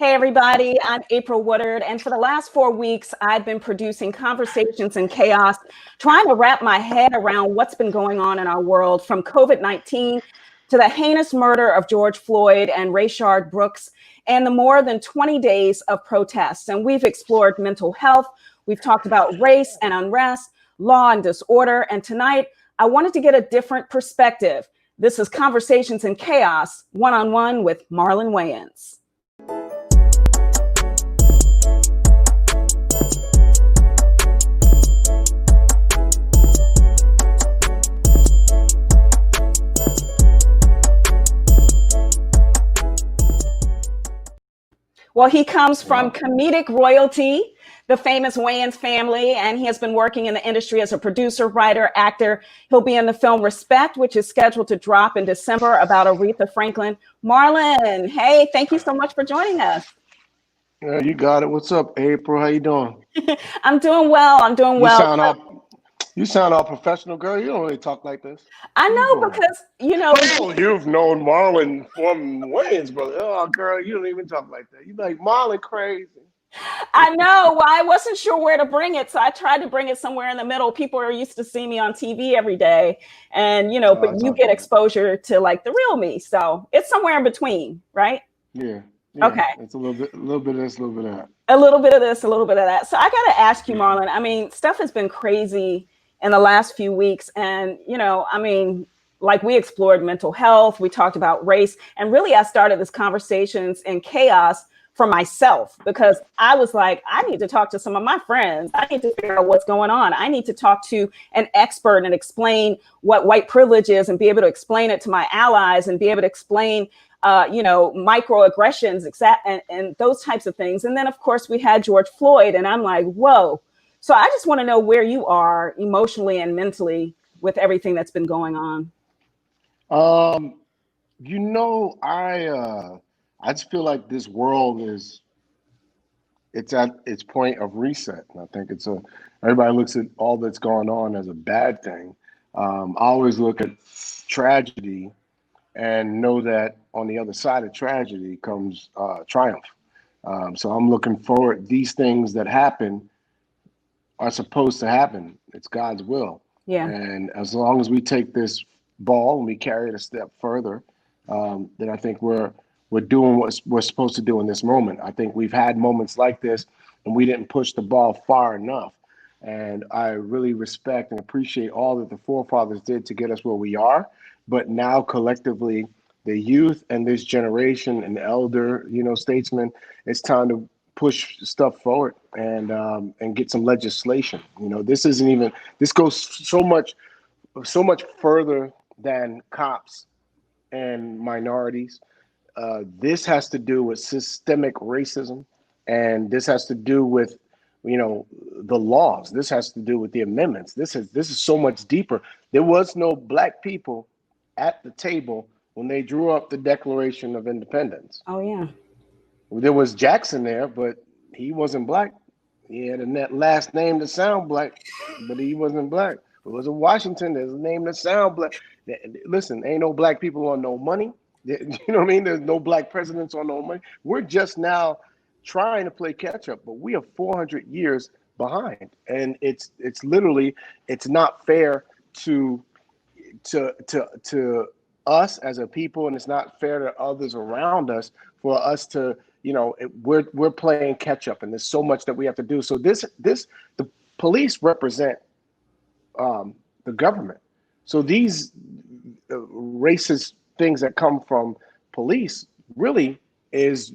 Hey, everybody, I'm April Woodard, and for the last 4 weeks, I've been producing Conversations in Chaos, trying to wrap my head around what's been going on in our world, from COVID-19 to the heinous murder of George Floyd and Rayshard Brooks, and the more than 20 days of protests. And we've explored mental health, we've talked about race and unrest, law and disorder, and tonight, I wanted to get a different perspective. This is Conversations in Chaos, one-on-one with Marlon Wayans. Well, he comes from comedic royalty, the famous Wayans family, and he has been working in the industry as a producer, writer, actor. He'll be in the film Respect, which is scheduled to drop in December, about Aretha Franklin. Marlon, hey, thank you so much for joining us. Yeah, you got it. What's up, April? How you doing? I'm doing well. I'm doing well. You sound all professional, girl. You don't really talk like this. I know because, Oh, you've known Marlon from Wayans, brother. Oh, girl, you don't even talk like that. You like Marlon crazy. I know. Well, I wasn't sure where to bring it, so I tried to bring it somewhere in the middle. People are used to seeing me on TV every day, and but you get exposure to like the real me, so it's somewhere in between, right? Yeah. Okay. It's a little bit of this, a little bit of that. A little bit of this, a little bit of that. So I got to ask you, Marlon. I mean, stuff has been crazy in the last few weeks, and like we explored mental health, we talked about race, and really I started this Conversations in Chaos for myself, because I was like, I need to talk to some of my friends. I need to figure out what's going on. I need to talk to an expert and explain what white privilege is, and be able to explain it to my allies, and be able to explain microaggressions, and those types of things. And then of course we had George Floyd, and I'm like, whoa. So I just want to know where you are emotionally and mentally with everything that's been going on. I just feel like this world it's at its point of reset. And I think everybody looks at all that's going on as a bad thing. I always look at tragedy and know that on the other side of tragedy comes triumph. So I'm looking forward. These things that happen are supposed to happen. It's God's will. Yeah. And as long as we take this ball and we carry it a step further, then I think we're doing what we're supposed to do in this moment. I think we've had moments like this and we didn't push the ball far enough. And I really respect and appreciate all that the forefathers did to get us where we are. But now collectively, the youth and this generation and elder, statesmen, it's time to push stuff forward and get some legislation. This goes so much further than cops and minorities. This has to do with systemic racism, and this has to do with the laws. This has to do with the amendments. This is so much deeper. There was no black people at the table when they drew up the Declaration of Independence. Oh yeah. There was Jackson there, but he wasn't black. He had a last name that sound black, but he wasn't black. It was in Washington. There's a name that sound black. Listen, ain't no black people on no money. You know what I mean? There's no black presidents on no money. We're just now trying to play catch up, but we are 400 years behind, and it's literally, it's not fair to us as a people, and it's not fair to others around us for us to, we're playing catch up, and there's so much that we have to do. So the police represent the government. So these racist things that come from police really is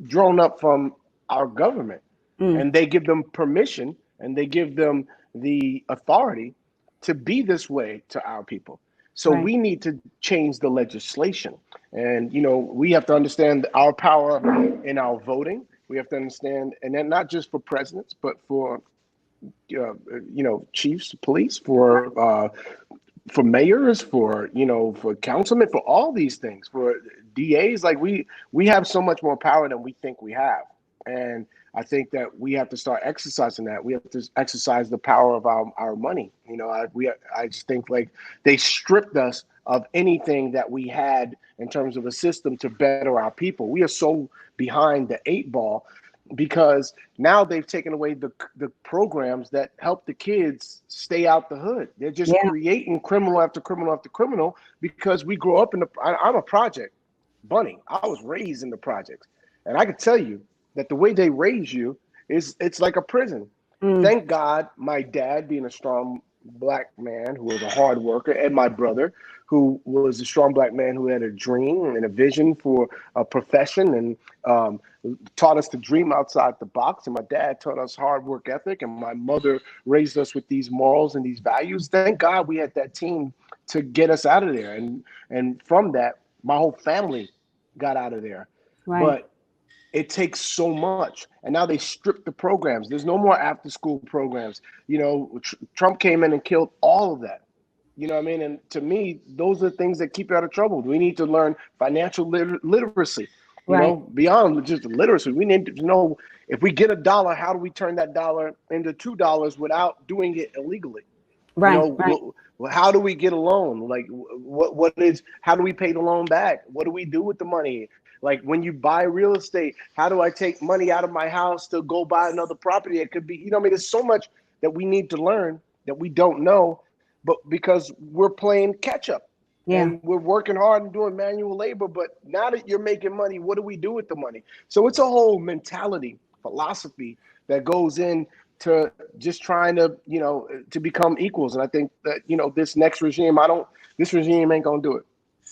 drawn up from our government, and they give them permission and they give them the authority to be this way to our people. So Right. we need to change the legislation, and we have to understand our power in our voting. We have to understand, and then not just for presidents, but for chiefs of police, for mayors, for councilmen, for all these things, for DAs. Like we have so much more power than we think we have, and I think that we have to start exercising that. We have to exercise the power of our money. I just think like they stripped us of anything that we had in terms of a system to better our people. We are so behind the eight ball because now they've taken away the programs that help the kids stay out the hood. They're just Yeah. creating criminal after criminal after criminal because we grew up in I'm a project bunny. I was raised in the projects. And I can tell you that the way they raise you it's like a prison. Mm. Thank God my dad, being a strong black man who was a hard worker, and my brother, who was a strong black man who had a dream and a vision for a profession and taught us to dream outside the box. And my dad taught us hard work ethic, and my mother raised us with these morals and these values. Thank God we had that team to get us out of there. And from that, my whole family got out of there. Right. But it takes so much, and now they strip the programs. There's no more after school programs. Trump came in and killed all of that. You know what I mean? And to me, those are things that keep you out of trouble. We need to learn financial literacy. Right. Beyond just literacy, we need to know if we get $1, how do we turn that dollar into $2 without doing it illegally? Right. Right. How do we get a loan? Like, how do we pay the loan back? What do we do with the money? Like, when you buy real estate, how do I take money out of my house to go buy another property? It could be, there's so much that we need to learn that we don't know, but because we're playing catch up. Yeah. And we're working hard and doing manual labor. But now that you're making money, what do we do with the money? So it's a whole mentality, philosophy that goes in to just trying to, to become equals. And I think that, this next regime, this regime ain't going to do it.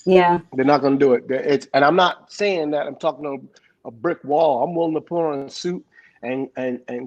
Yeah. They're not going to do it. And I'm not saying that I'm talking to a brick wall. I'm willing to put on a suit and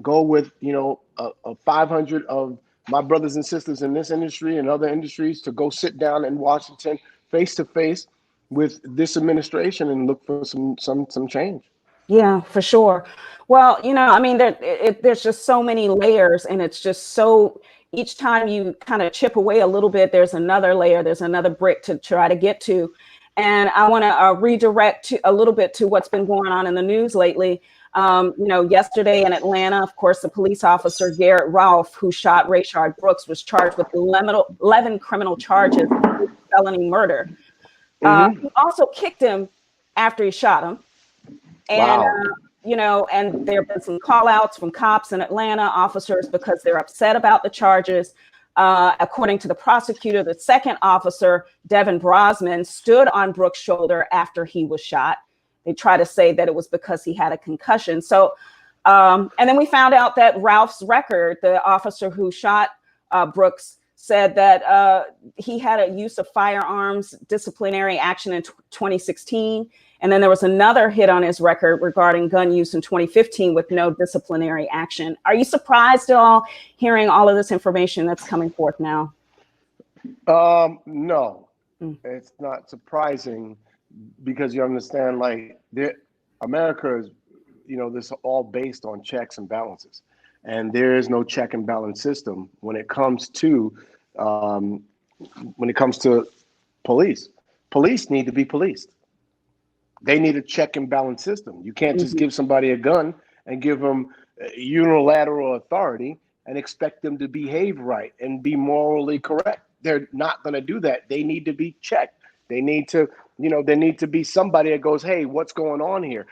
go with, a 500 of my brothers and sisters in this industry and other industries to go sit down in Washington face to face with this administration and look for some change. Yeah, for sure. Well, there's just so many layers, and it's just so each time you kind of chip away a little bit, there's another layer, there's another brick to try to get to. And I want to redirect a little bit to what's been going on in the news lately. Yesterday in Atlanta, of course, the police officer Garrett Ralph, who shot Rayshard Brooks, was charged with 11 criminal charges of felony murder. He also kicked him after he shot him. And, Wow. And there have been some call outs from cops in Atlanta, officers, because they're upset about the charges. According to the prosecutor, the second officer, Devin Brosman, stood on Brooks' shoulder after he was shot. They try to say that it was because he had a concussion. So, and then we found out that Ralph's record, the officer who shot Brooks, said that he had a use of firearms disciplinary action in 2016. And then there was another hit on his record regarding gun use in 2015 with no disciplinary action. Are you surprised at all hearing all of this information that's coming forth now? No, It's not surprising because you understand, like, America is, this is all based on checks and balances. And there is no check and balance system when it comes to police. Police need to be policed. They need a check and balance system. You can't just give somebody a gun and give them unilateral authority and expect them to behave right and be morally correct. They're not going to do that. They need to be checked. They need to, there need to be somebody that goes, hey, what's going on here?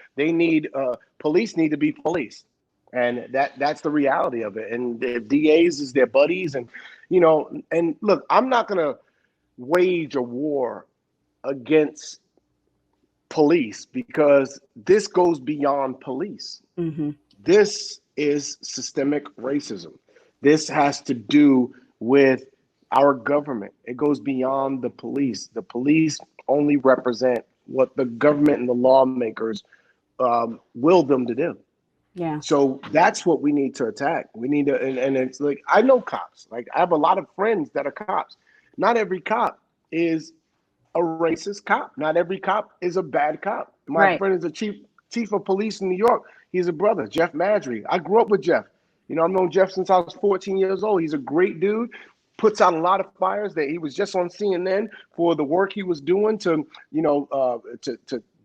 Police need to be policed. And that's the reality of it. And the DAs is their buddies. And, and look, I'm not going to wage a war against police because this goes beyond police. This is systemic racism. This has to do with our government. It goes beyond the police. The police only represent what the government and the lawmakers will them to do. Yeah. So that's what we need to attack. We need to, and it's like, I know cops. Like, I have a lot of friends that are cops. Not every cop is a racist cop. Not every cop is a bad cop. My friend is a chief of police in New York. He's a brother, Jeff Madry. I grew up with Jeff. I've known Jeff since I was 14 years old. He's a great dude. Puts out a lot of fires. That he was just on CNN for the work he was doing to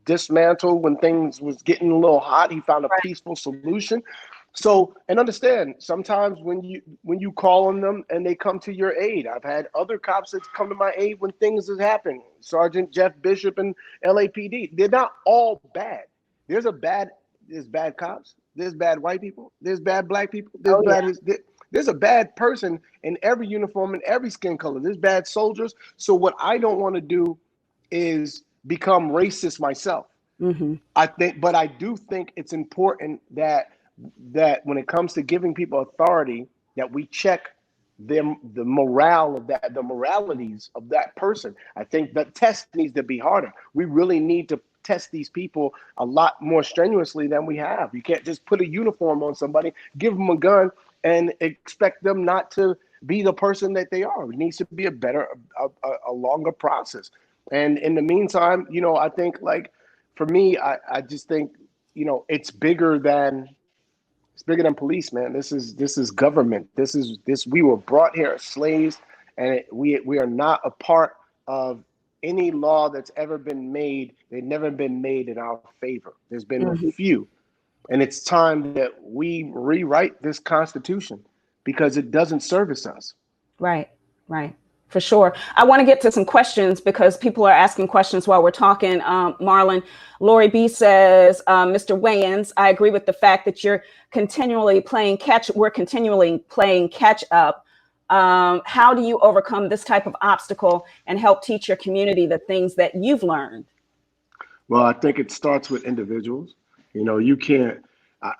dismantle when things was getting a little hot. He found a peaceful solution. So, and understand, sometimes when you call on them and they come to your aid. I've had other cops that come to my aid when things have happened. Sergeant Jeff Bishop and LAPD. They're not all bad. There's a bad there's bad cops, there's bad white people, there's bad black people, Oh yeah. there's a bad person in every uniform and every skin color. There's bad soldiers. So what I don't want to do is become racist myself. Mm-hmm. But I do think it's important that when it comes to giving people authority, that we check the morale of that, the moralities of that person. I think the test needs to be harder. We really need to test these people a lot more strenuously than we have. You can't just put a uniform on somebody, give them a gun, and expect them not to be the person that they are. It needs to be a longer process. And in the meantime, I think, like, for me, I just think, it's bigger than police, man. This is government. We were brought here as slaves, and we are not a part of any law that's ever been made. They've never been made in our favor. There's been a Mm-hmm. few, and it's time that we rewrite this Constitution because it doesn't service us. Right, right. For sure. I want to get to some questions because people are asking questions while we're talking. Marlon, Lori B says, Mr. Wayans, I agree with the fact that we're continually playing catch up. How do you overcome this type of obstacle and help teach your community the things that you've learned? Well, I think it starts with individuals. You can't.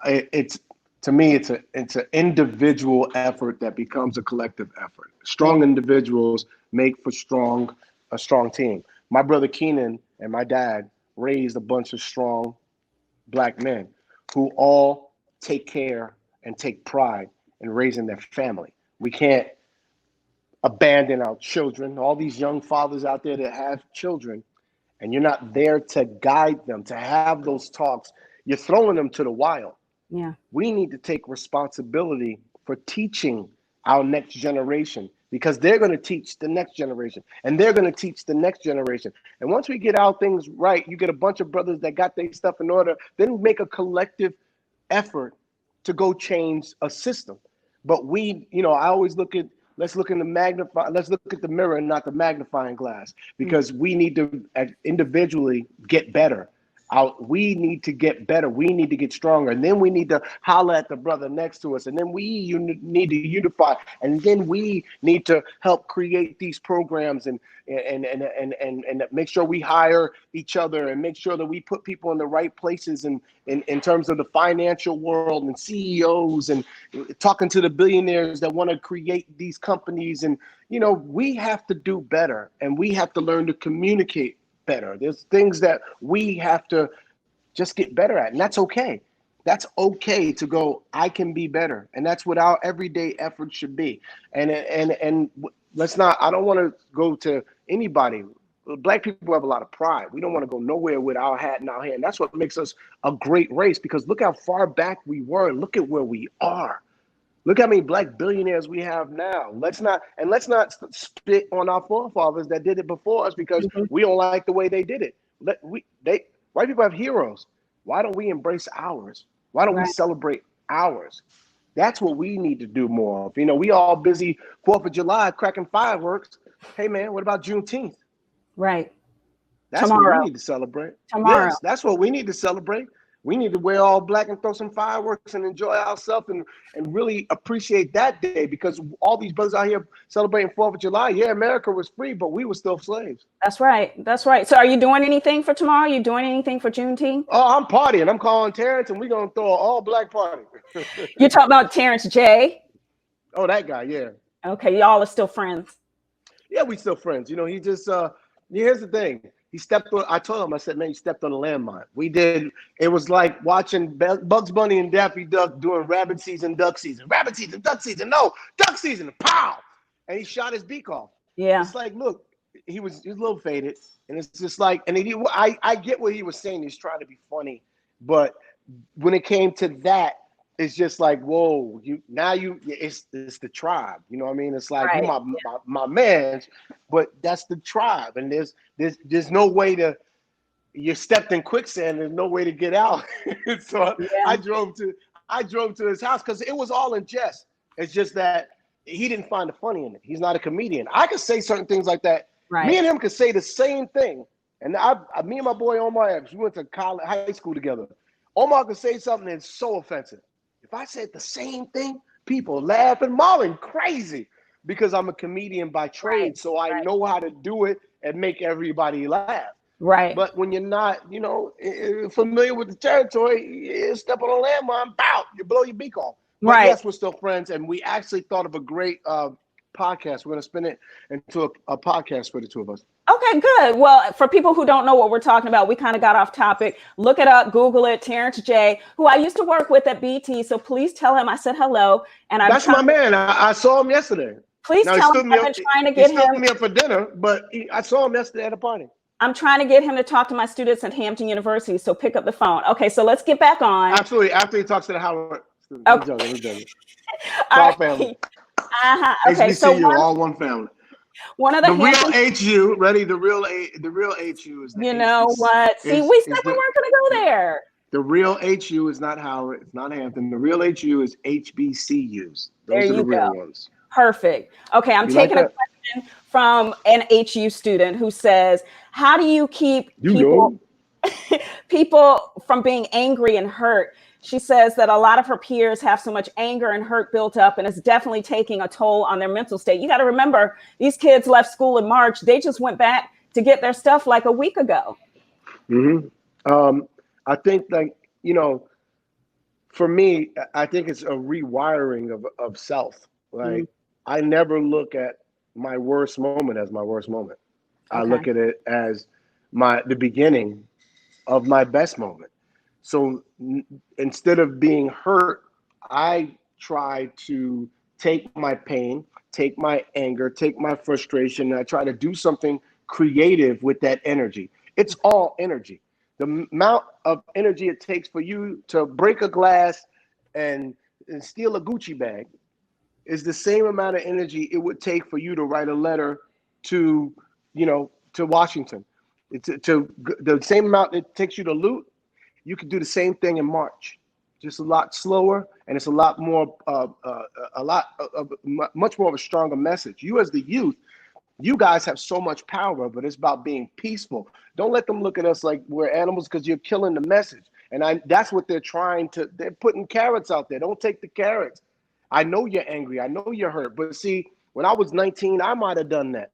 It's To me, it's an individual effort that becomes a collective effort. Strong individuals make for a strong team. My brother Keenan and my dad raised a bunch of strong black men who all take care and take pride in raising their family. We can't abandon our children. All these young fathers out there that have children, and you're not there to guide them, to have those talks. You're throwing them to the wild. Yeah. We need to take responsibility for teaching our next generation, because they're going to teach the next generation, and they're going to teach the next generation. And once we get our things right, you get a bunch of brothers that got their stuff in order, then make a collective effort to go change a system. But I always let's look at the mirror and not the magnifying glass, because we need to individually get better. We need to get better. We need to get stronger. And then we need to holler at the brother next to us. And then we need to unify. And then we need to help create these programs and make sure we hire each other and make sure that we put people in the right places in terms of the financial world and CEOs and talking to the billionaires that want to create these companies. And, we have to do better, and we have to learn to communicate better. There's things that we have to just get better at, and that's okay. That's okay to go, I can be better. And that's what our everyday effort should be. And let's not, I don't want to go to anybody. Black people have a lot of pride. We don't want to go nowhere with our hat in our hand. That's what makes us a great race, because look how far back we were and look at where we are. Look how many black billionaires we have now. Let's not spit on our forefathers that did it before us because we don't like the way they did it. White people have heroes. Why don't we embrace ours? Why don't we celebrate ours? That's what we need to do more of. We all busy 4th of July cracking fireworks. Hey man, what about Juneteenth? Right. That's Tomorrow. what we need to celebrate. Tomorrow. Yes, that's what we need to celebrate. We need to wear all black and throw some fireworks and enjoy ourselves and really appreciate that day, because all these brothers out here celebrating 4th of July. Yeah, America was free, but we were still slaves. That's right. That's right. So are you doing anything for tomorrow? Are you doing anything for Juneteenth? Oh, I'm partying. I'm calling Terrence, and we're going to throw an all black party. You're talking about Terrence J? Oh, that guy, yeah. Okay, y'all are still friends. Yeah, we still friends. He just, here's the thing. I told him, I said, man, you stepped on a landmine. It was like watching Bugs Bunny and Daffy Duck doing rabbit season, duck season. Rabbit season, duck season. No, duck season. Pow! And he shot his beak off. Yeah. It's like, look, he was a little faded. And it's just like, and I get what he was saying. He's trying to be funny. But when it came to that, it's just like, whoa, it's the tribe. You know what I mean? It's like, my man, but that's the tribe. And there's no way you stepped in quicksand. There's no way to get out. So I drove I drove to his house because it was all in jest. It's just that he didn't find the funny in it. He's not a comedian. I could say certain things like that. Me Right. and him could say the same thing. And me and my boy Omar Epps, we went to college, high school together. Omar could say something that's so offensive. If I said the same thing, people laugh and Marlon crazy because I'm a comedian by Right. trade. So I know how to do it and make everybody laugh. Right. But when you're not, familiar with the territory, you step on a landmine, bow, you blow your beak off. But Right. yes, we're still friends, and we actually thought of a great podcast. We're going to spin it into a podcast for the two of us. Okay, good. Well, for people who don't know what we're talking about, we kind of got off topic. Look it up, Google it. Terrence J, who I used to work with at BT. So please tell him I said hello. And That's my man. I saw him yesterday. Please now, tell him I've been trying to get him. He stood me up for dinner, but I saw him yesterday at a party. I'm trying to get him to talk to my students at Hampton University. So pick up the phone. Okay, so let's get back on. Absolutely. After he talks to the Howard. Okay. I'm joking. All family. Okay, HBCU, so all one family. One of the real HU, ready? The real HU is. You know what? See, we said we weren't going to go there. The real HU is not Howard. It's not Hampton. The real HU is HBCUs. Those are the real ones. Perfect. Okay, I'm taking a question from an HU student who says, "How do you keep people from being angry and hurt?" She says that a lot of her peers have so much anger and hurt built up, and it's definitely taking a toll on their mental state. You got to remember, these kids left school in March. They just went back to get their stuff like a week ago. I think, for me, I think it's a rewiring of self. Like, I never look at my worst moment as my worst moment. I look at it as the beginning of my best moment. So instead of being hurt, I try to take my pain, take my anger, take my frustration, and I try to do something creative with that energy. It's all energy. The amount of energy it takes for you to break a glass and steal a Gucci bag is the same amount of energy it would take for you to write a letter to Washington. It's the same amount it takes you to loot. You could do the same thing in March, just a lot slower, and it's a lot more, much more of a stronger message. You as the youth, you guys have so much power, but it's about being peaceful. Don't let them look at us like we're animals because you're killing the message. And that's what they're putting carrots out there. Don't take the carrots. I know you're angry. I know you're hurt. But see, when I was 19, I might have done that.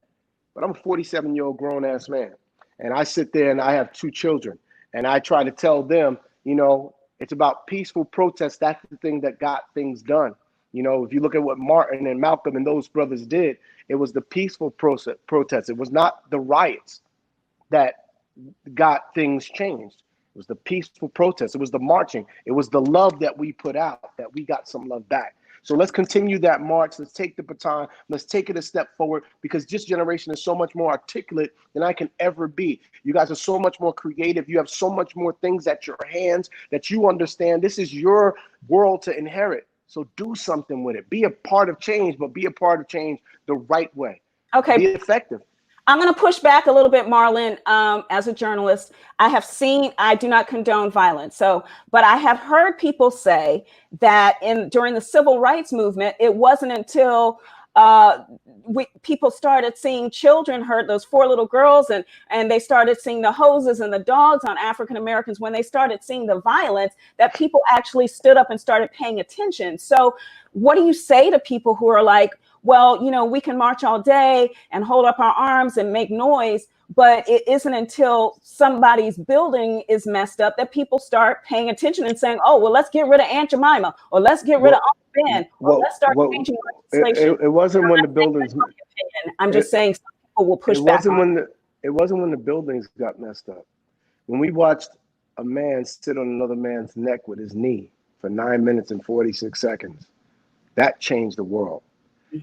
But I'm a 47-year-old grown-ass man. And I sit there and I have 2 children. And I try to tell them, it's about peaceful protest. That's the thing that got things done. If you look at what Martin and Malcolm and those brothers did, it was the peaceful protest. It was not the riots that got things changed. It was the peaceful protest. It was the marching. It was the love that we put out, that we got some love back. So let's continue that march. Let's take the baton. Let's take it a step forward, because this generation is so much more articulate than I can ever be. You guys are so much more creative. You have so much more things at your hands that you understand. This is your world to inherit. So do something with it. Be a part of change, but be a part of change the right way. Okay. Be effective. I'm going to push back a little bit, Marlon. As a journalist, I do not condone violence. But I have heard people say that during the civil rights movement, it wasn't until people started seeing children hurt, those 4 little girls, and they started seeing the hoses and the dogs on African Americans, when they started seeing the violence, that people actually stood up and started paying attention. So what do you say to people who are like, well, we can march all day and hold up our arms and make noise, but it isn't until somebody's building is messed up that people start paying attention and saying, oh, well, let's get rid of Aunt Jemima, or let's get rid of Uncle Ben, or let's start changing legislation. It wasn't when the buildings. I'm just saying some people will push back. It wasn't when the buildings got messed up. When we watched a man sit on another man's neck with his knee for 9 minutes and 46 seconds, that changed the world.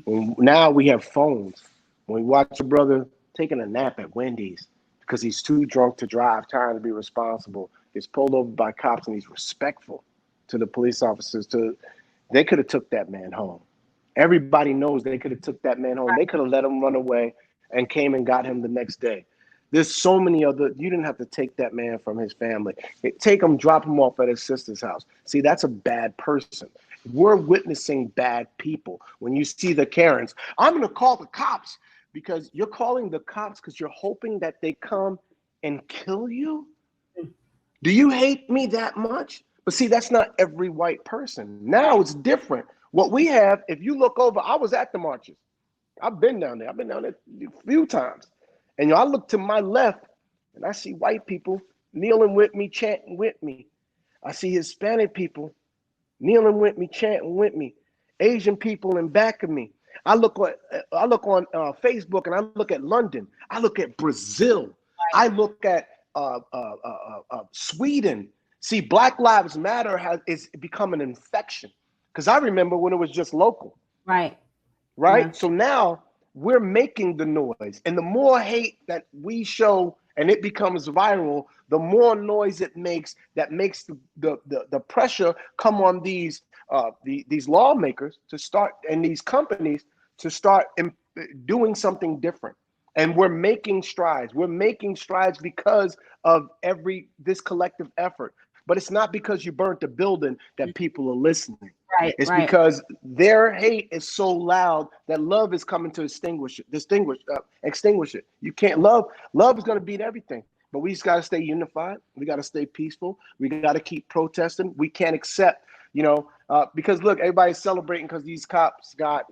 Now we have phones. When we watch a brother taking a nap at Wendy's because he's too drunk to drive, trying to be responsible, gets pulled over by cops, and he's respectful to the police officers. They could have took that man home. Everybody knows they could have took that man home. They could have let him run away and came and got him the next day. There's so many other, you didn't have to take that man from his family. Take him, drop him off at his sister's house. See, that's a bad person. We're witnessing bad people. When you see the Karens, I'm going to call the cops, because you're calling the cops because you're hoping that they come and kill you. Do you hate me that much? But see, that's not every white person. Now it's different. What we have, if you look over, I was at the marches. I've been down there. I've been down there a few times. And I look to my left and I see white people kneeling with me, chanting with me. I see Hispanic people kneeling with me, chanting with me. Asian people in back of me. I look on Facebook and I look at London. I look at Brazil. I look at Sweden. See, Black Lives Matter is become an infection. Because I remember when it was just local. Right. Yeah. So now we're making the noise. And the more hate that we show and it becomes viral, the more noise it makes, that makes the pressure come on these lawmakers to start, and these companies to start doing something different. And we're making strides. We're making strides because of this collective effort. But it's not because you burnt the building that people are listening. Right. It's because their hate is so loud that love is coming to extinguish it. You can't love is going to beat everything. But we just got to stay unified. We got to stay peaceful. We got to keep protesting. We can't accept, because look, everybody's celebrating because these cops got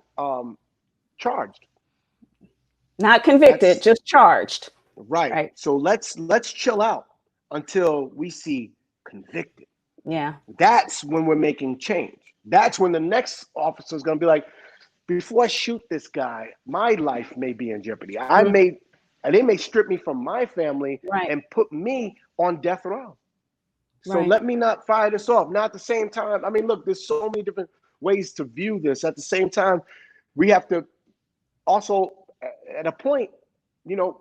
charged. Not convicted, just charged. Right. So let's chill out until we see convicted. Yeah. That's when we're making change. That's when the next officer is going to be like, before I shoot this guy, my life may be in jeopardy. They may strip me from my family and put me on death row. So let me not fire this off. Now at the same time, I mean, look, there's so many different ways to view this. At the same time, we have to also, at a point, you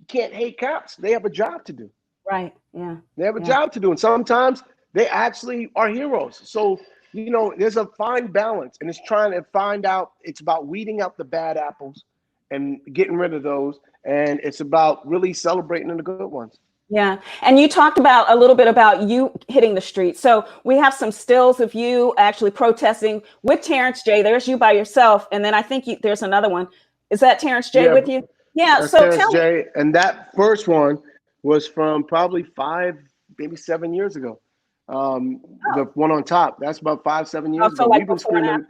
can't hate cops. They have a job to do. Right. Yeah. They have a job to do. And sometimes they actually are heroes. So, there's a fine balance, and it's trying to find out, it's about weeding out the bad apples and getting rid of those. And it's about really celebrating the good ones. Yeah. And you talked a little bit about you hitting the streets. So we have some stills of you actually protesting with Terrence J. There's you by yourself. And then I think there's another one. Is that Terrence J with you? Yeah. So Terrence tell J. And that first one was from probably 5, maybe 7 years ago. The one on top, that's about 5-7 years ago. Like we've been screaming,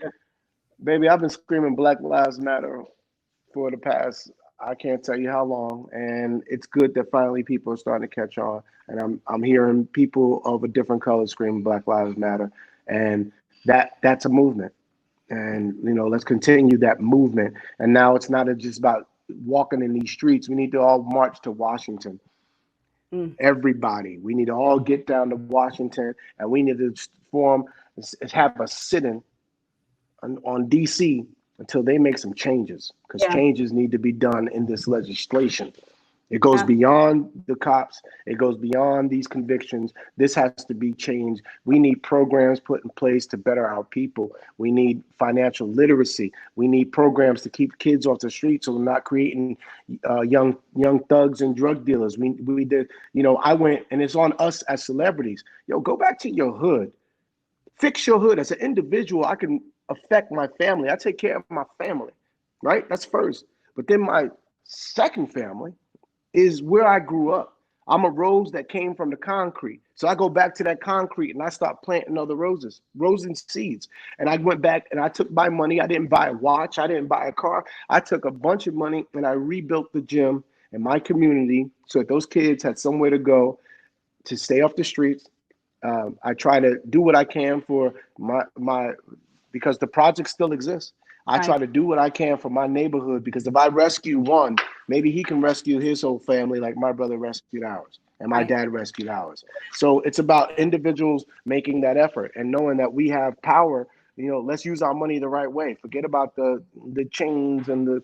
baby, I've been screaming Black Lives Matter for the past, I can't tell you how long. And it's good that finally people are starting to catch on. And I'm hearing people of a different color screaming Black Lives Matter. And that's a movement. And, let's continue that movement. And now it's not just about walking in these streets. We need to all march to Washington. Everybody, we need to all get down to Washington, and we need to have a sit-in on DC until they make some changes, because changes need to be done in this legislation. It goes beyond the cops. It goes beyond these convictions. This has to be changed. We need programs put in place to better our people. We need financial literacy. We need programs to keep kids off the streets so we're not creating young thugs and drug dealers. We did, I went, and it's on us as celebrities. Go back to your hood. Fix your hood. As an individual, I can affect my family. I take care of my family, right? That's first. But then my second family is where I grew up. I'm a rose that came from the concrete. So I go back to that concrete and I start planting other roses and seeds. And I went back and I took my money. I didn't buy a watch. I didn't buy a car. I took a bunch of money and I rebuilt the gym in my community so that those kids had somewhere to go to stay off the streets. I try to do what I can for my because the project still exists. I try to do what I can for my neighborhood, because if I rescue one, maybe he can rescue his whole family like my brother rescued ours and my dad rescued ours. So it's about individuals making that effort and knowing that we have power. Let's use our money the right way. Forget about the chains and the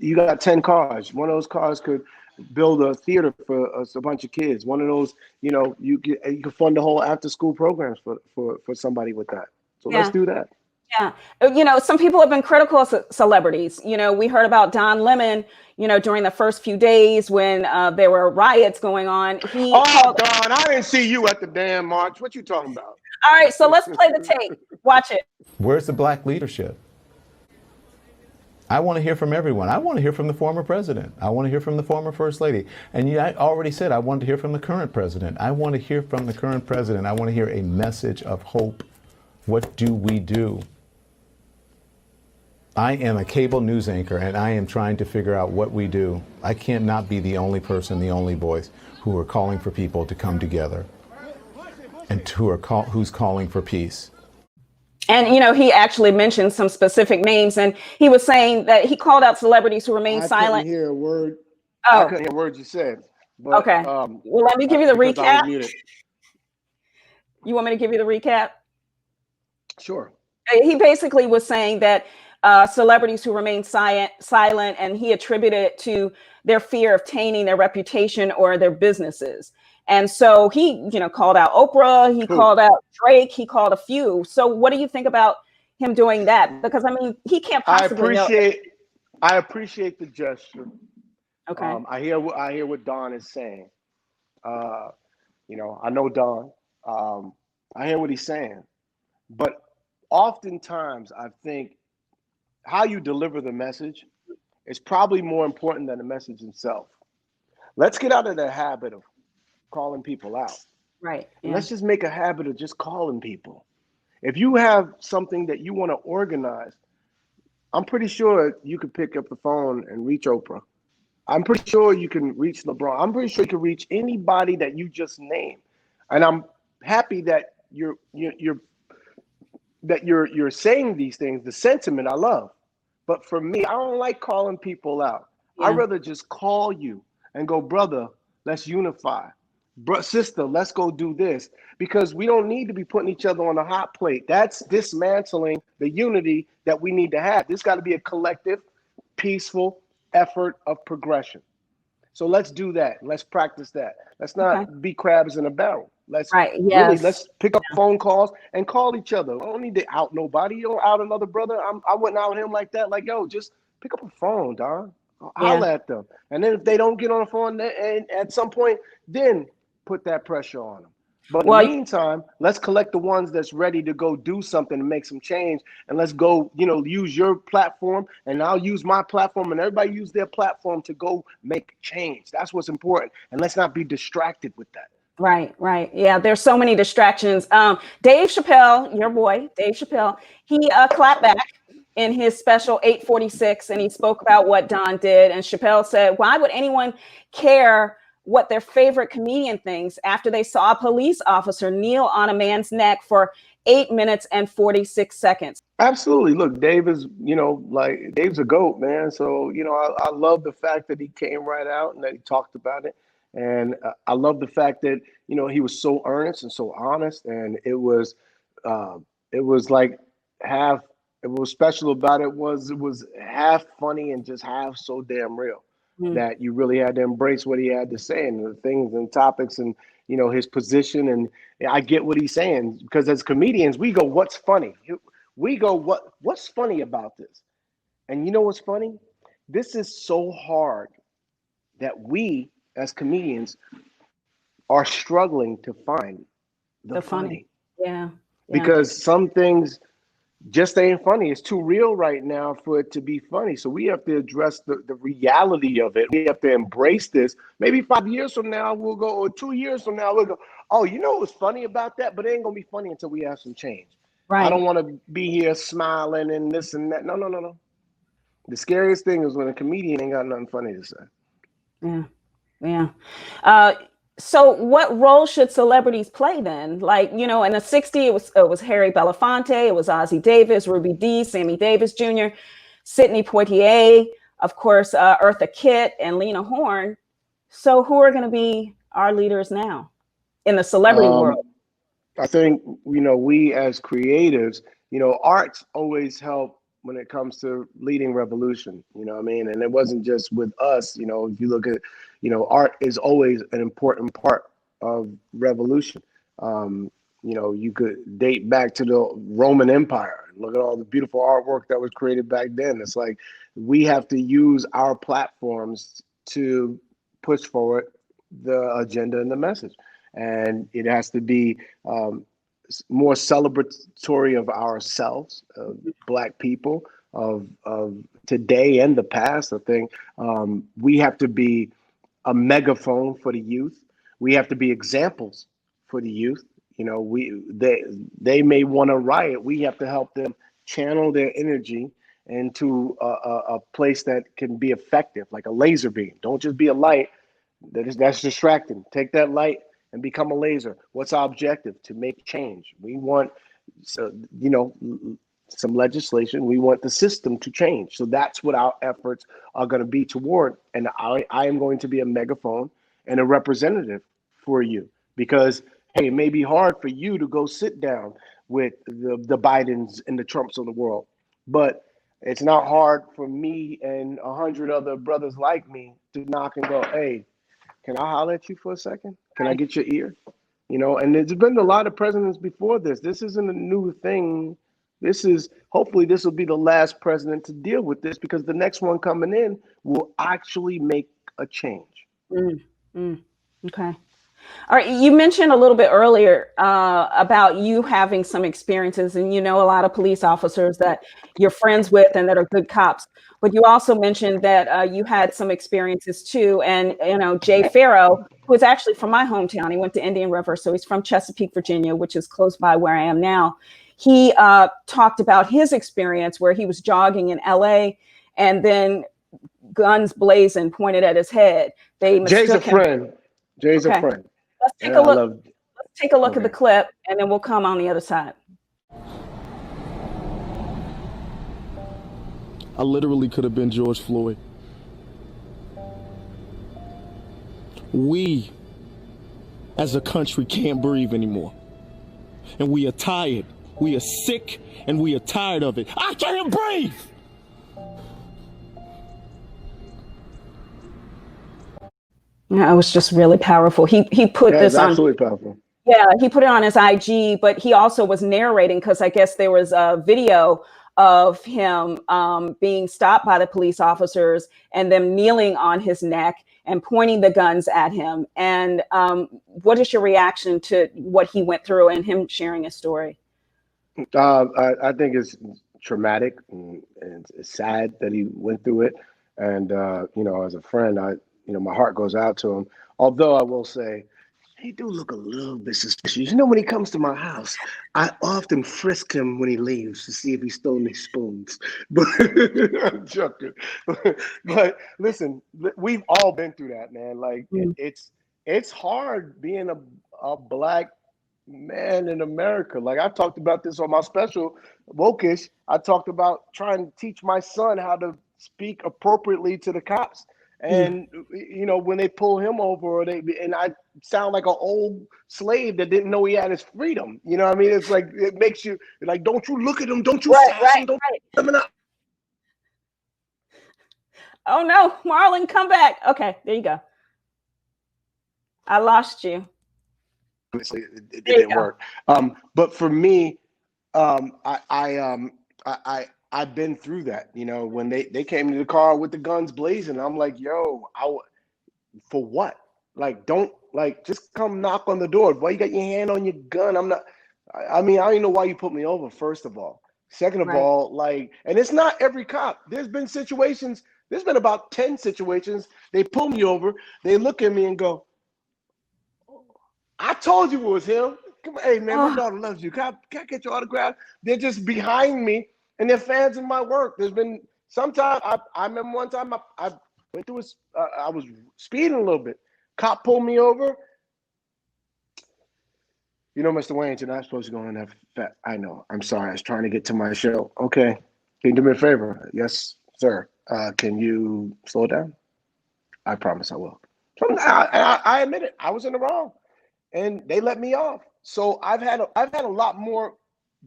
you got 10 cars. One of those cars could build a theater for a bunch of kids. One of those, you can fund the whole after school programs for somebody with that. So let's do that. Yeah. Some people have been critical of celebrities. We heard about Don Lemon, during the first few days when there were riots going on. He Oh, called. Don, I didn't see you at the damn march. What you talking about? All right, so let's play the tape. Watch it. Where's the black leadership? I want to hear from everyone. I want to hear from the former president. I want to hear from the former first lady. And I already said I wanted to hear from the current president. I want to hear from the current president. I want to hear a message of hope. What do we do? I am a cable news anchor, and I am trying to figure out what we do. I can't not be the only person, the only voice who are calling for people to come together and who's calling for peace. And, he actually mentioned some specific names, and he was saying that he called out celebrities who remain silent. I couldn't hear a word. Oh. I couldn't hear words you said. But, okay. Well, let me give you the recap. You want me to give you the recap? Sure. He basically was saying that celebrities who remain silent, and he attributed it to their fear of tainting their reputation or their businesses. And so he, called out Oprah, he called out Drake, he called a few. So what do you think about him doing that? Because he can't possibly I appreciate the gesture. Okay. I hear what Don is saying. I know Don. I hear what he's saying. But oftentimes I think how you deliver the message is probably more important than the message itself. Let's get out of the habit of calling people out. Right. Yeah. Let's just make a habit of just calling people. If you have something that you want to organize, I'm pretty sure you could pick up the phone and reach Oprah. I'm pretty sure you can reach LeBron. I'm pretty sure you can reach anybody that you just named. And I'm happy that you're saying these things, the sentiment I love. But for me, I don't like calling people out. Yeah. I'd rather just call you and go, brother, let's unify. Sister, let's go do this, because we don't need to be putting each other on a hot plate. That's dismantling the unity that we need to have. This got to be a collective, peaceful effort of progression. So let's do that. Let's practice that. Let's not be crabs in a barrel. Let's let's pick up phone calls and call each other. I don't need to out nobody. You don't out another brother. I wouldn't out him like that. Like, yo, just pick up a phone, dog. Holler at them. And then if they don't get on the phone, and at some point, then put that pressure on them. But in the meantime, let's collect the ones that's ready to go do something and make some change. And let's go, use your platform, and I'll use my platform, and everybody use their platform to go make change. That's what's important. And let's not be distracted with that. Right. Yeah, there's so many distractions. Dave Chappelle, your boy, Dave Chappelle, he clapped back in his special 846, and he spoke about what Don did. And Chappelle said, why would anyone care what their favorite comedian thinks after they saw a police officer kneel on a man's neck for 8 minutes and 46 seconds? Absolutely. Look, Dave is, Dave's a GOAT, man. So, I love the fact that he came right out and that he talked about it. And I love the fact that, he was so earnest and so honest. And it was like half, what was special about it was half funny and just half so damn real. That you really had to embrace what he had to say and the things and topics and, his position. And I get what he's saying, because as comedians, we go, what's funny? We go, what's funny about this? And you know what's funny? This is so hard that we as comedians are struggling to find the funny. Yeah. Because some things just ain't funny. It's too real right now for it to be funny. So we have to address the reality of it. We have to embrace this. Maybe 5 years from now we'll go, or 2 years from now we'll go, oh, what's funny about that? But it ain't gonna be funny until we have some change. Right. I don't want to be here smiling and this and that. No. The scariest thing is when a comedian ain't got nothing funny to say. Yeah. So what role should celebrities play then? Like, in the 60s, it was Harry Belafonte, it was Ozzie Davis, Ruby Dee, Sammy Davis Jr., Sidney Poitier, of course, Eartha Kitt and Lena Horne. So who are going to be our leaders now in the celebrity world? I think, we as creatives, arts always help when it comes to leading revolution, what I mean? And it wasn't just with us, if you look at, art is always an important part of revolution. You could date back to the Roman Empire. Look at all the beautiful artwork that was created back then. It's like we have to use our platforms to push forward the agenda and the message. And it has to be more celebratory of ourselves, of Black people, of today and the past. I think we have to be a megaphone for the youth. We have to be examples for the youth. You know, they may want to riot. We have to help them channel their energy into a place that can be effective, like a laser beam. Don't just be a light that's distracting. Take that light and become a laser. What's our objective? To make change. We want, you know, some legislation. We want the system to change. So that's what our efforts are going to be toward. And I am going to be a megaphone and a representative for you, because, hey, it may be hard for you to go sit down with the Bidens and the Trumps of the world, but it's not hard for me and 100 other brothers like me to knock and go, hey, can I holler at you for a second? Can I get your ear? You know, and there's been a lot of presidents before this. This isn't a new thing. Hopefully this will be the last president to deal with this, because the next one coming in will actually make a change. Okay. All right. You mentioned a little bit earlier about you having some experiences, and you know a lot of police officers that you're friends with and that are good cops. But you also mentioned that you had some experiences too. And, you know, Jay Farrow, who is actually from my hometown, he went to Indian River. So he's from Chesapeake, Virginia, which is close by where I am now. He talked about his experience where he was jogging in LA and then guns blazing pointed at his head. They Jay's a mistook him. friend. Jay's a friend. Let's take a look. Let's take a look at the clip, and then we'll come on the other side. I literally could have been George Floyd. We, as a country, can't breathe anymore. And we are tired. We are sick, and we are tired of it. I can't breathe! Yeah, it was just really powerful. He put this on. Absolutely powerful. Yeah, he put it on his IG, but he also was narrating, because I guess there was a video of him being stopped by the police officers and them kneeling on his neck and pointing the guns at him. And what is your reaction to what he went through and him sharing his story? I think it's traumatic and it's sad that he went through it. And, you know, as a friend, my heart goes out to him. Although I will say, he do look a little bit suspicious. You know, when he comes to my house, I often frisk him when he leaves to see if he stole any spoons. But I'm joking. But listen, we've all been through that, man. Like it's hard being a Black man in America. Like I've talked about this on my special, Wokish. I talked about trying to teach my son how to speak appropriately to the cops. And you know, when they pull him over, and I sound like an old slave that didn't know he had his freedom. You know what I mean? It's like it makes you like, don't you look at him, don't you sass him, don't him up. Oh no, Marlon, come back. Okay, there you go. I lost you. It didn't work. But for me, I've been through that, you know, when they came to the car with the guns blazing. I'm like, yo, for what? Like, don't, like, just come knock on the door. Why you got your hand on your gun? I mean, I don't even know why you put me over, first of all. Second of all, like, and it's not every cop. There's been about 10 situations. They pull me over. They look at me and go, I told you it was him. Come on, hey, man, my daughter loves you. Can I get your autograph? They're just behind me. And they're fans of my work. There's been sometimes I remember one time I went through I was speeding a little bit. Cop pulled me over. You know, Mr. Wayans, you're not supposed to go on that. I know. I'm sorry. I was trying to get to my show. Okay. Can you do me a favor? Yes, sir. Can you slow down? I promise I will. So I admit it. I was in the wrong, and they let me off. So I've had a lot more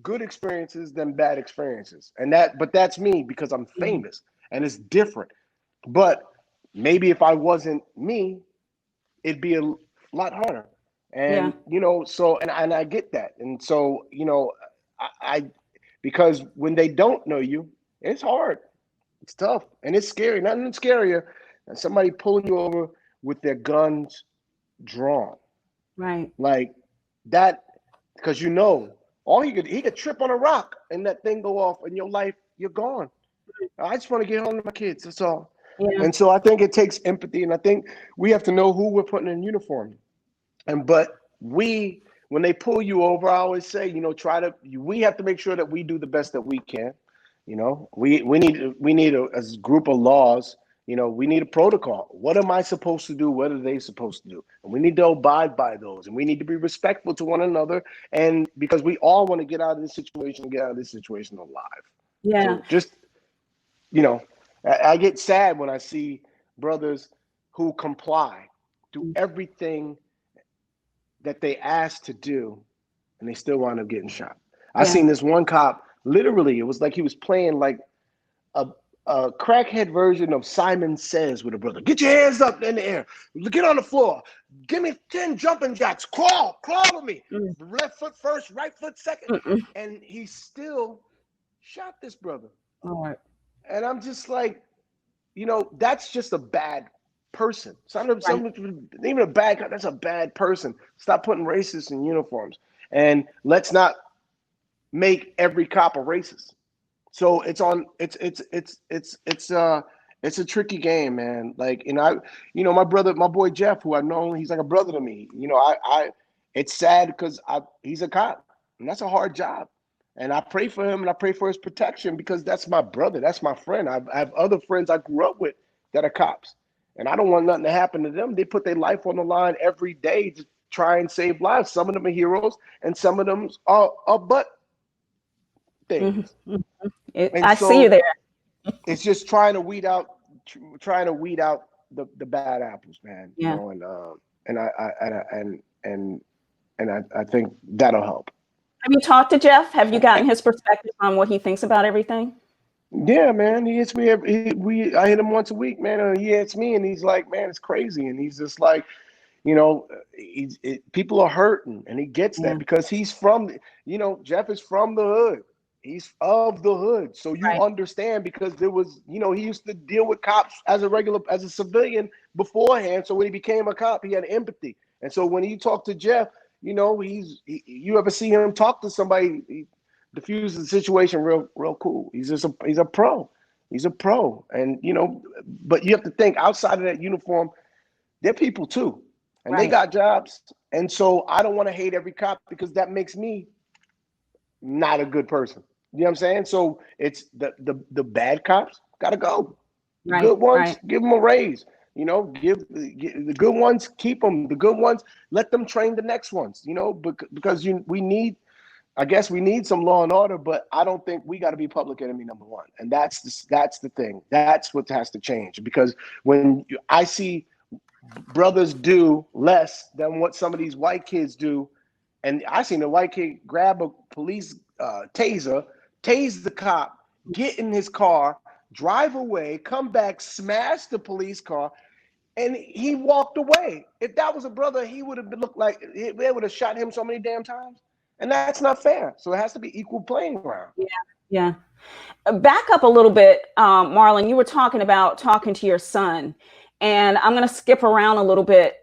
good experiences than bad experiences, but that's me because I'm famous and it's different. But maybe if I wasn't me, it'd be a lot harder. And you know, so and I get that. And so, you know, because when they don't know you, it's hard. It's tough and it's scary. Nothing scarier than somebody pulling you over with their guns drawn. Right. Like that, because you know, all he could trip on a rock and that thing go off in your life, you're gone. I just want to get home to my kids. That's all. Yeah. And so I think it takes empathy, and I think we have to know who we're putting in uniform. But when they pull you over, I always say, we have to make sure that we do the best that we can. We need a group of laws. We need a protocol. What am I supposed to do? What are they supposed to do? And we need to abide by those, and we need to be respectful to one another. And because we all want to get out of this situation alive. Yeah. So just, I get sad when I see brothers who comply, do everything that they asked to do, and they still wind up getting shot. I seen this one cop, literally, it was like he was playing like a crackhead version of Simon Says with a brother. Get your hands up in the air. Get on the floor. Give me 10 jumping jacks. Crawl with me. Left foot first, right foot second. And he still shot this brother. All right. And I'm just like, that's just a bad person. Even a bad guy, that's a bad person. Stop putting racists in uniforms. And let's not make every cop a racist. So it's a tricky game, man. Like, and my boy Jeff, who I've known, he's like a brother to me. It's sad because he's a cop, and that's a hard job. And I pray for him, and I pray for his protection, because that's my brother, that's my friend. I have other friends I grew up with that are cops, and I don't want nothing to happen to them. They put their life on the line every day to try and save lives. Some of them are heroes, and some of them are butt things. I see you there. It's just trying to weed out the bad apples, man. Yeah. And I think that'll help. Have you talked to Jeff? Have you gotten his perspective on what he thinks about everything? Yeah, man. He hits me. I hit him once a week, man. And he hits me, and he's like, "Man, it's crazy." And he's just like, people are hurting, and he gets that because he's from. Jeff is from the hood. He's of the hood, so you understand, because there was, he used to deal with cops as a civilian beforehand. So when he became a cop, he had empathy, and so when he talked to Jeff, you ever see him talk to somebody, he diffuses the situation real cool. He's a pro. He's a pro, and but you have to think, outside of that uniform, they're people too, and they got jobs, and so I don't want to hate every cop, because that makes me not a good person. You know what I'm saying? So it's the bad cops gotta go. The good ones, give them a raise. Give the good ones, keep them. The good ones, let them train the next ones. Because we need some law and order, but I don't think we got to be public enemy number one. And that's the thing. That's what has to change. Because when I see brothers do less than what some of these white kids do, and I seen a white kid grab a police taser, tase the cop, get in his car, drive away, come back, smash the police car, and he walked away. If that was a brother, he would have looked like they would have shot him so many damn times. And that's not fair. So it has to be equal playing ground. Yeah. Back up a little bit, Marlon. You were talking to your son, and I'm going to skip around a little bit.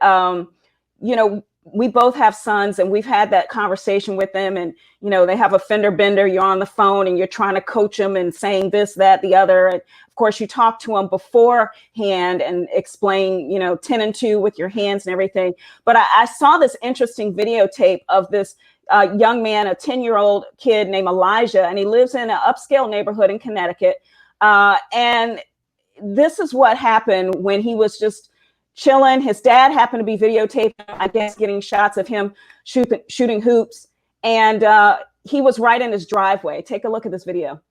We both have sons, and we've had that conversation with them, and they have a fender bender. You're on the phone and you're trying to coach them and saying this, that, the other. And of course, you talk to them beforehand and explain 10 and 2 with your hands and everything. But I saw this interesting videotape of this young man, a 10-year-old kid named Elijah, and he lives in an upscale neighborhood in Connecticut. And this is what happened when he was just chilling. His dad happened to be videotaping, I guess, getting shots of him shooting hoops. And he was right in his driveway. Take a look at this video.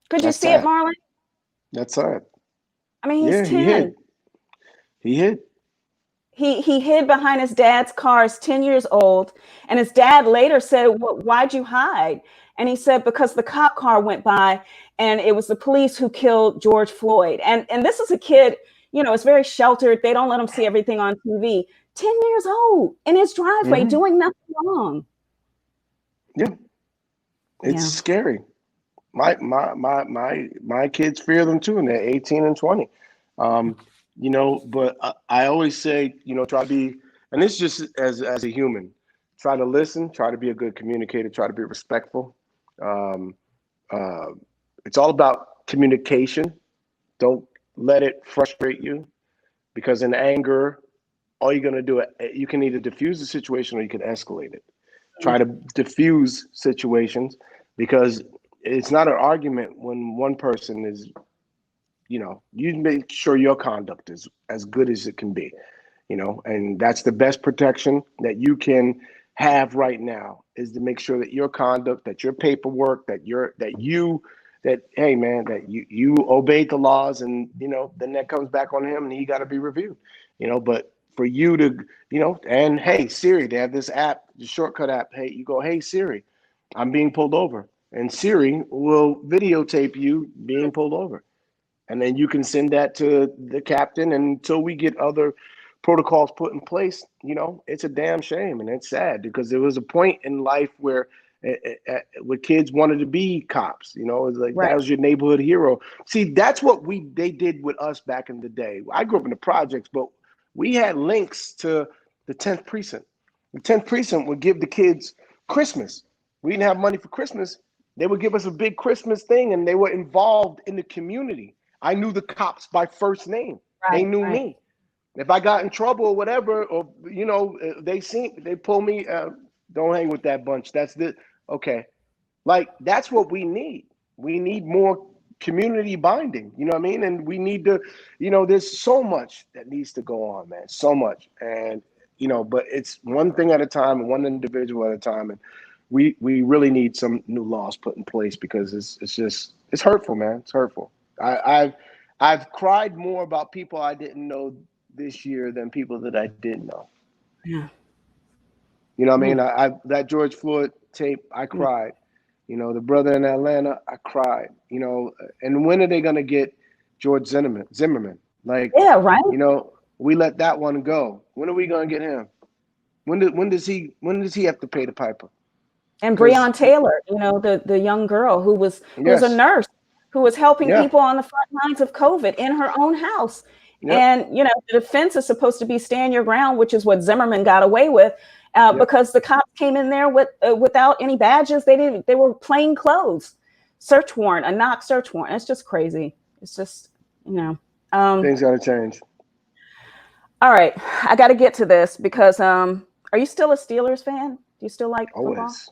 Could you see it, Marlon? That's it. I mean, he's 10. He hit. He hid behind his dad's car. He's 10 years old. And his dad later said, why'd you hide? And he said, because the cop car went by and it was the police who killed George Floyd. And this is a kid, it's very sheltered. They don't let him see everything on TV. 10 years old in his driveway doing nothing wrong. Yeah. It's scary. My kids fear them too, and they're 18 and 20. But I always say, try to be, and this is just as a human, try to listen, try to be a good communicator, try to be respectful. It's all about communication. Don't let it frustrate you, because in anger, all you're going to do, you can either diffuse the situation or you can escalate it. Try to diffuse situations, because it's not an argument when one person is, you make sure your conduct is as good as it can be, and that's the best protection that you can have right now, is to make sure that your conduct, that your paperwork, that hey man, that you obeyed the laws, and then that comes back on him and he got to be reviewed, but for you to, and hey Siri, they have this app, the shortcut app. Hey, you go, hey Siri, I'm being pulled over, and Siri will videotape you being pulled over. And then you can send that to the captain. And until we get other protocols put in place, it's a damn shame. And it's sad, because there was a point in life where kids wanted to be cops. It was like, that was your neighborhood hero. See, that's what they did with us back in the day. I grew up in the projects, but we had links to the 10th precinct. The 10th precinct would give the kids Christmas. We didn't have money for Christmas. They would give us a big Christmas thing, and they were involved in the community. I knew the cops by first name. They knew me. If I got in trouble or whatever, or they pull me. Don't hang with that bunch. That's okay. Like, that's what we need. We need more community binding. You know what I mean? And we need to. There's so much that needs to go on, man. So much, and but it's one thing at a time, and one individual at a time, and we really need some new laws put in place, because it's hurtful, man. It's hurtful. I've cried more about people I didn't know this year than people that I did know. Yeah. You know what I mean? I that George Floyd tape, I cried. The brother in Atlanta, I cried. And when are they gonna get George Zimmerman? Like, yeah, right. We let that one go. When are we gonna get him? When does he have to pay the piper? And Breonna Taylor, the young girl who was a nurse, who was helping people on the front lines of COVID in her own house. Yep. And, the defense is supposed to be stand your ground, which is what Zimmerman got away with, because the cops came in there without any badges. They were plain clothes. Search warrant, a knock search warrant. It's just crazy. It's just, things got to change. All right. I got to get to this, because are you still a Steelers fan? Do you still like football? Always.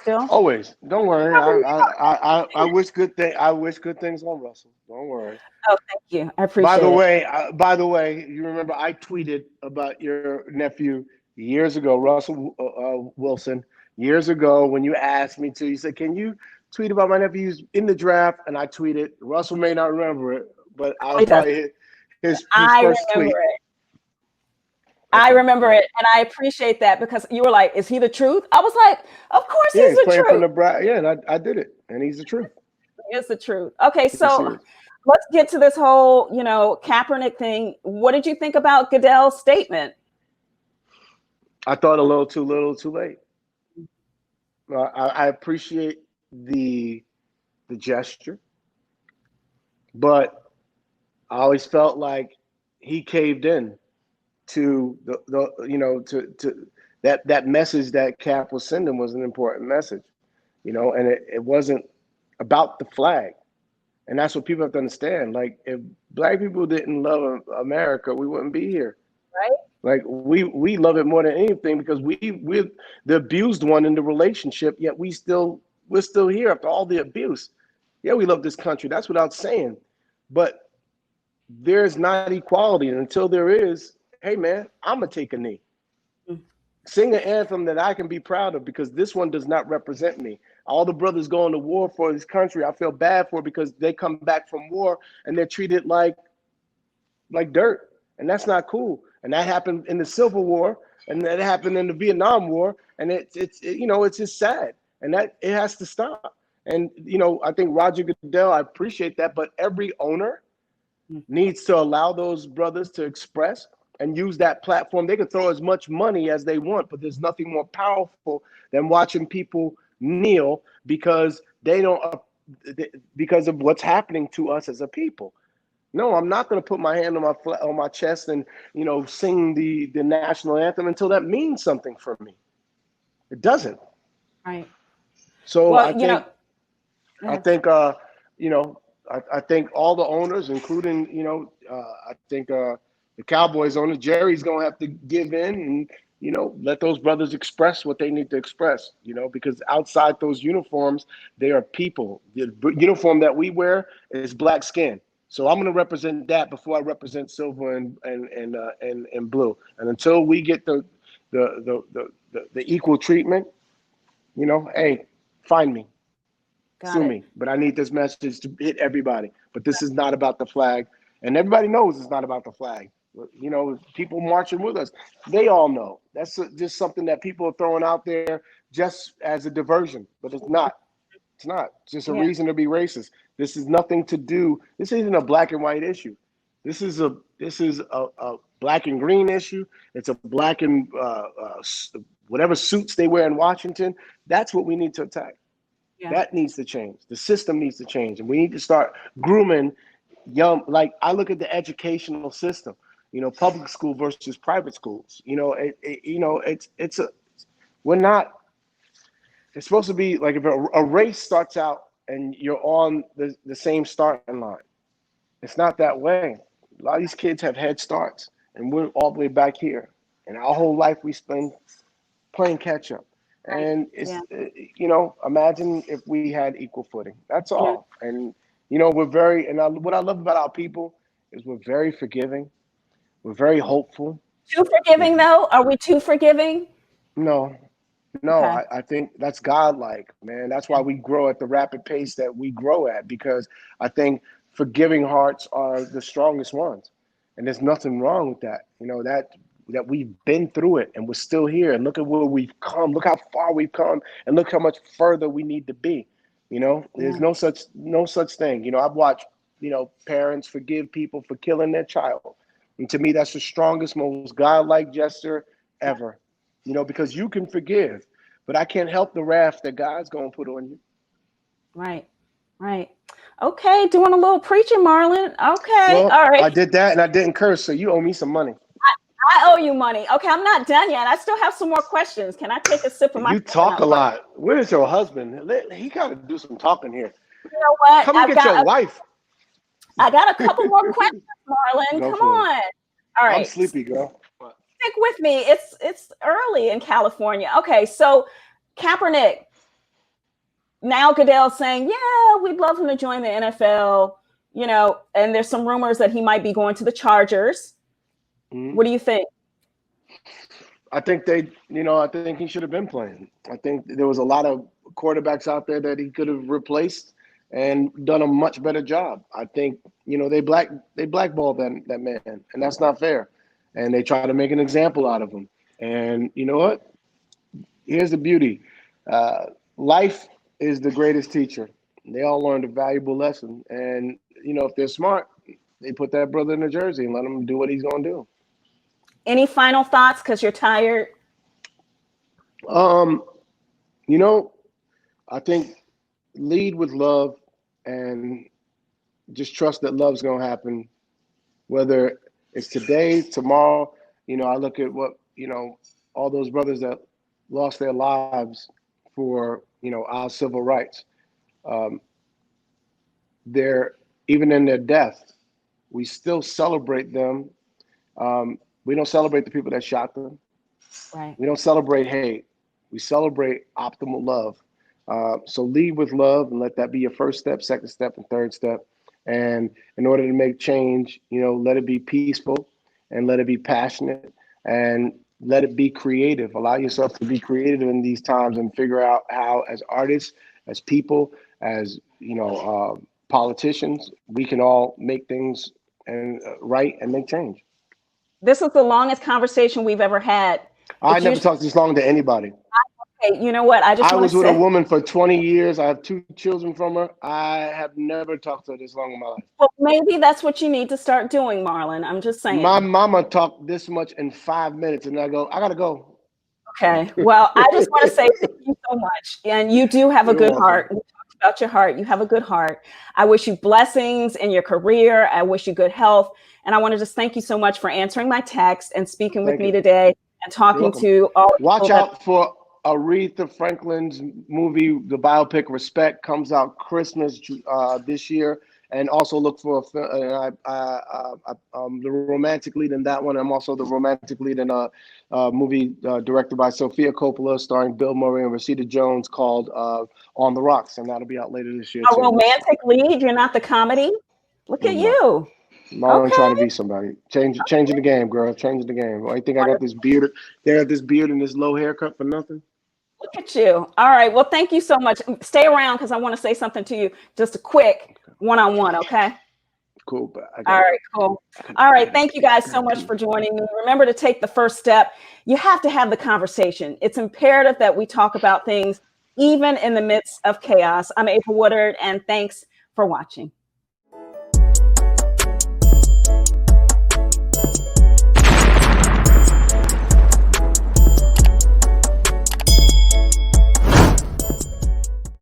Still? Always. Don't worry. I wish good things on Russell. Don't worry. Oh, thank you. I appreciate it. By the way, you remember I tweeted about your nephew years ago, Russell Wilson, years ago, when you asked me to. You said, "Can you tweet about my nephew's in the draft?" And I tweeted. Russell may not remember it, but I was probably his first tweet. I remember it, and I appreciate that, because you were like, "Is he the truth?" I was like, "Of course he's the truth." From and I did it, and he's the truth. It's the truth. Okay, so let's get to this whole, Kaepernick thing. What did you think about Goodell's statement? I thought a little too late. I appreciate the gesture, but I always felt like he caved in to to that message that Cap was sending was an important message, and it wasn't about the flag. And that's what people have to understand. Like, if Black people didn't love America, we wouldn't be here. Right. Like, we love it more than anything, because we're the abused one in the relationship, yet we're still here after all the abuse. Yeah, we love this country. That's without saying. But there's not equality. And until there is, hey man, I'm gonna take a knee. Sing an anthem that I can be proud of, because this one does not represent me. All the brothers going to war for this country, I feel bad for, because they come back from war and they're treated like dirt. And that's not cool. and that happened in the Civil War, and that happened in the Vietnam War, and it's just sad, and that it has to stop. And I think Roger Goodell, I appreciate that, but every owner needs to allow those brothers to express and use that platform. They can throw as much money as they want, but there's nothing more powerful than watching people kneel because they don't because of what's happening to us as a people. No, I'm not going to put my hand on my chest and sing the national anthem until that means something for me. It doesn't. Right. So Well, I think all the owners, including I think the Cowboys owner Jerry's going to have to give in and let those brothers express what they need to express. Because outside those uniforms, they are people. The uniform that we wear is black skin. So I'm going to represent that before I represent silver and blue. And until we get the equal treatment, hey, find me, sue me. But I need this message to hit everybody. But this is not about the flag, and everybody knows it's not about the flag. People marching with us, they all know that's just something that people are throwing out there just as a diversion. But it's not. It's not. It's just a reason to be racist. This is nothing to do. This isn't a black and white issue. This is a black and green issue. It's a black and whatever suits they wear in Washington. That's what we need to attack. Yeah. That needs to change. The system needs to change, and we need to start grooming young. Like I look at the educational system. Public school versus private schools. We're not. It's supposed to be like if a race starts out and you're on the same starting line. It's not that way. A lot of these kids have head starts, and we're all the way back here. And our whole life we spend playing catch up. And it's imagine if we had equal footing. That's all. Yeah. And what I love about our people is we're very forgiving. We're very hopeful. Too forgiving though? Are we too forgiving? No. Okay. I think that's godlike, man. That's why we grow at the rapid pace that we grow at, because I think forgiving hearts are the strongest ones. And there's nothing wrong with that. That we've been through it and we're still here. And look at where we've come. Look how far we've come, and look how much further we need to be. There's no such thing. I've watched, parents forgive people for killing their child. And to me, that's the strongest, most godlike gesture ever. Because you can forgive, but I can't help the wrath that God's going to put on you. Right. Okay, doing a little preaching, Marlon. Okay, well, all right. I did that and I didn't curse, so you owe me some money. I owe you money. Okay, I'm not done yet. I still have some more questions. Can I take a sip of my? You talk a lot. Where's your husband? He got to do some talking here. You know what? Come get your wife. I got a couple more questions, Marlon. Come on. All right. I'm sleepy, girl. Stick with me. It's early in California. Okay, so Kaepernick. Now Goodell's saying, yeah, we'd love him to join the NFL, and there's some rumors that he might be going to the Chargers. Mm-hmm. What do you think? I think I think he should have been playing. I think there was a lot of quarterbacks out there that he could have replaced and done a much better job. I think, they blackballed that man, and that's not fair. And they try to make an example out of him. And you know what? Here's the beauty. Life is the greatest teacher. They all learned a valuable lesson. And, if they're smart, they put that brother in a jersey and let him do what he's going to do. Any final thoughts? Because you're tired. I think lead with love and just trust that love's going to happen, whether it's today, tomorrow. I look at what, all those brothers that lost their lives for, our civil rights. They're, even in their death, we still celebrate them. We don't celebrate the people that shot them. Right. We don't celebrate hate. We celebrate optimal love. So lead with love and let that be your first step, second step, and third step. And in order to make change, let it be peaceful and let it be passionate and let it be creative. Allow yourself to be creative in these times and figure out how, as artists, as people, as politicians, we can all make things and right and make change. This is the longest conversation we've ever had. I It's never usually, talked this long to anybody. hey, you know what? I just I want was to with a say, woman for 20 years. I have 2 children from her. I have never talked to her this long in my life. well, maybe that's what you need to start doing, Marlon. I'm just My saying. mama talked this much in 5 minutes, and I go, I gotta go. Okay. Well, I just want to say thank you so much. And you do have a You're good welcome. heart. We talked about your heart. You have a good heart. I wish you blessings in your career. I wish you good health. And I want to just thank you so much for answering my text and speaking with Thank me you. today and You're talking welcome. to all the Watch people that. out for Aretha Franklin's movie, the biopic Respect, comes out Christmas this year. And also look for the romantic lead in that one. I'm also the romantic lead in a movie directed by Sofia Coppola, starring Bill Murray and Rashida Jones, called On the Rocks, and that'll be out later this year A too. romantic lead. You're not the comedy. Look at No, you. Marlon Okay. trying to be somebody. Changing the game, girl. Changing the game. Why you think I got this beard? They got this beard and this low haircut for nothing? Look at you. All right. Well, thank you so much. Stay around because I want to say something to you. Just a quick one-on-one. Okay. Cool, but I All gotta, right, cool. I All right, gotta thank you pee. I guys so gotta much pee. for joining me. Remember to take the first step. You have to have the conversation. It's imperative that we talk about things even in the midst of chaos. I'm April Woodard, and thanks for watching.